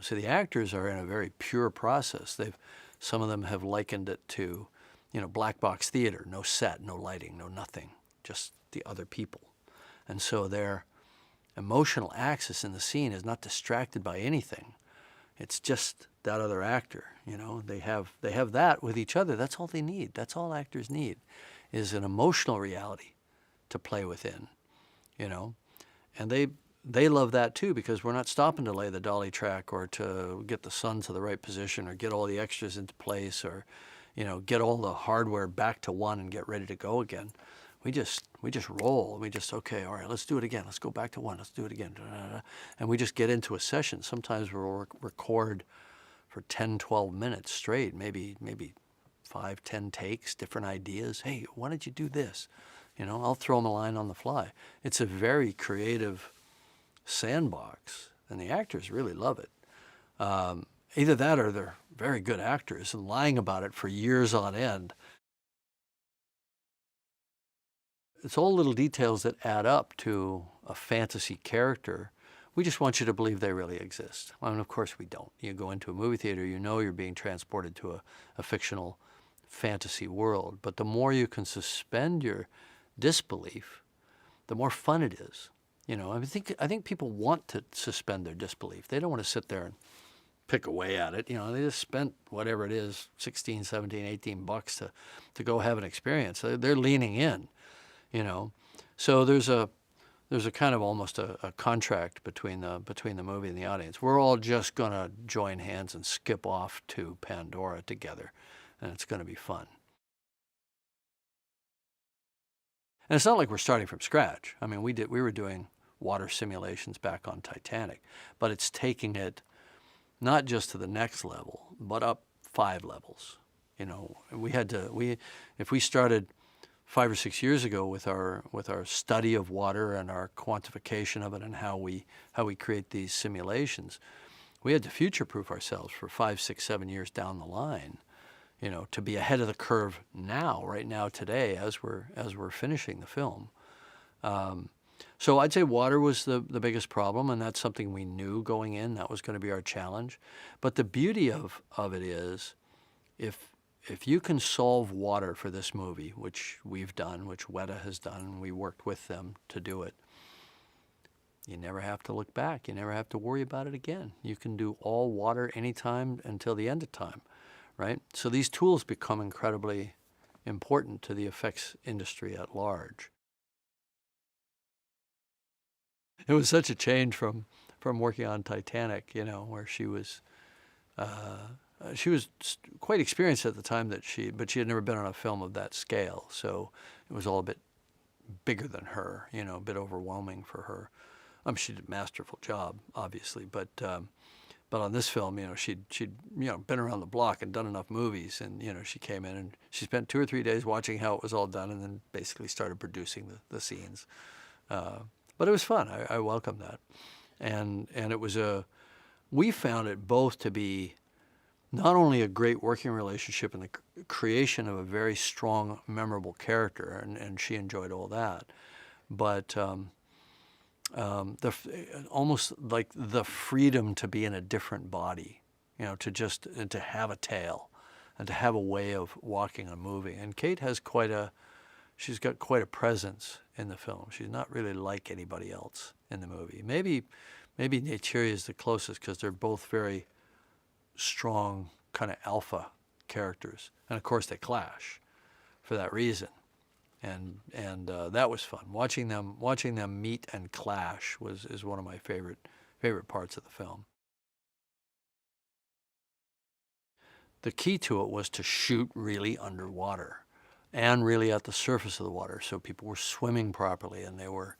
So the actors are in a very pure process. Some of them have likened it to, black box theater, no set, no lighting, no nothing, just the other people. And so their emotional axis in the scene is not distracted by anything. It's just that other actor. They have that with each other. That's all they need. That's all actors need, is an emotional reality to play within. And they love that too, because we're not stopping to lay the dolly track or to get the sun to the right position or get all the extras into place or, get all the hardware back to one and get ready to go again. We just roll. Okay, all right, let's do it again. Let's go back to one. Let's do it again. And we just get into a session. Sometimes we'll record for 10, 12 minutes straight, maybe 5, 10 takes, different ideas. Hey, why don't you do this? I'll throw them a line on the fly. It's a very creative sandbox, and the actors really love it. Either that or they're very good actors and lying about it for years on end. It's all little details that add up to a fantasy character. We just want you to believe they really exist. Of course we don't. You go into a movie theater, you're being transported to a fictional fantasy world. But the more you can suspend your disbelief, the more fun it is. I think people want to suspend their disbelief. They don't want to sit there and pick away at it. They just spent whatever it is, 16, 17, 18 bucks to go have an experience. They're leaning in, So there's a kind of almost a contract between the movie and the audience. We're all just going to join hands and skip off to Pandora together, and it's going to be fun. And it's not like we're starting from scratch. We were doing water simulations back on Titanic, but it's taking it not just to the next level, but up 5 levels. If we started 5 or 6 years ago with our study of water and our quantification of it and how we create these simulations, we had to future-proof ourselves for 5, 6, 7 years down the line. To be ahead of the curve right now, today, as we're finishing the film. So I'd say water was the biggest problem, and that's something we knew going in. That was going to be our challenge. But the beauty of it is, if you can solve water for this movie, which we've done, which Weta has done, and we worked with them to do it, you never have to look back. You never have to worry about it again. You can do all water anytime until the end of time. Right? So these tools become incredibly important to the effects industry at large. It was such a change from working on Titanic, where she was quite experienced at the time but she had never been on a film of that scale. So it was all a bit bigger than her, a bit overwhelming for her. She did a masterful job, obviously, but on this film, she'd been around the block and done enough movies, and she came in and she spent 2 or 3 days watching how it was all done, and then basically started producing the scenes. But it was fun. I welcomed that, and we found it both to be not only a great working relationship and the creation of a very strong, memorable character, and she enjoyed all that, but almost like the freedom to be in a different body, to have a tail and to have a way of walking a movie. And Kate has she's got quite a presence in the film. She's not really like anybody else in the movie. Maybe Neytiri is the closest, because they're both very strong kind of alpha characters. And of course they clash for that reason. And that was fun. Watching them meet and clash is one of my favorite parts of the film. The key to it was to shoot really underwater and really at the surface of the water, so people were swimming properly, and they were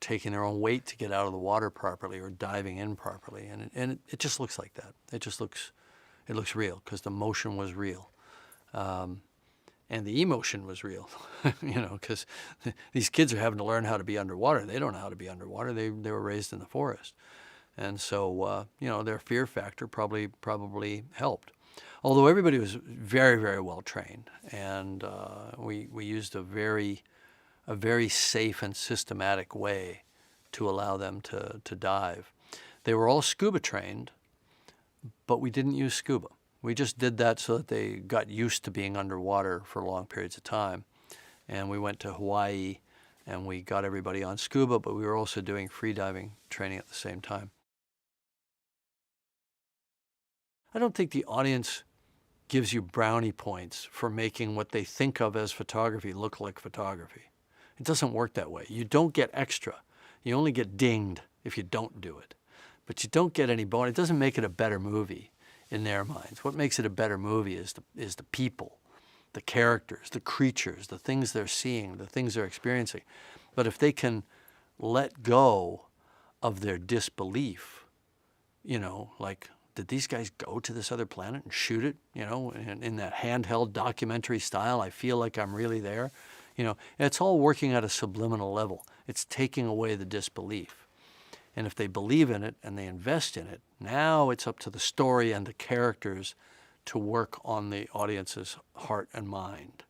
taking their own weight to get out of the water properly or diving in properly, and it just looks like that. It looks real, because the motion was real. And the emotion was real, because these kids are having to learn how to be underwater. They don't know how to be underwater. They were raised in the forest. And so, their fear factor probably helped. Although everybody was very, very well trained. And we used a very safe and systematic way to allow them to dive. They were all scuba trained, but we didn't use scuba. We just did that so that they got used to being underwater for long periods of time. And we went to Hawaii and we got everybody on scuba, but we were also doing free diving training at the same time. I don't think the audience gives you brownie points for making what they think of as photography look like photography. It doesn't work that way. You don't get extra. You only get dinged if you don't do it. But you don't get any bonus. It doesn't make it a better movie in their minds. What makes it a better movie is the people, the characters, the creatures, the things they're seeing, the things they're experiencing. But if they can let go of their disbelief, like, did these guys go to this other planet and shoot it, in that handheld documentary style? I feel like I'm really there. It's all working at a subliminal level. It's taking away the disbelief. And if they believe in it and they invest in it, now it's up to the story and the characters to work on the audience's heart and mind.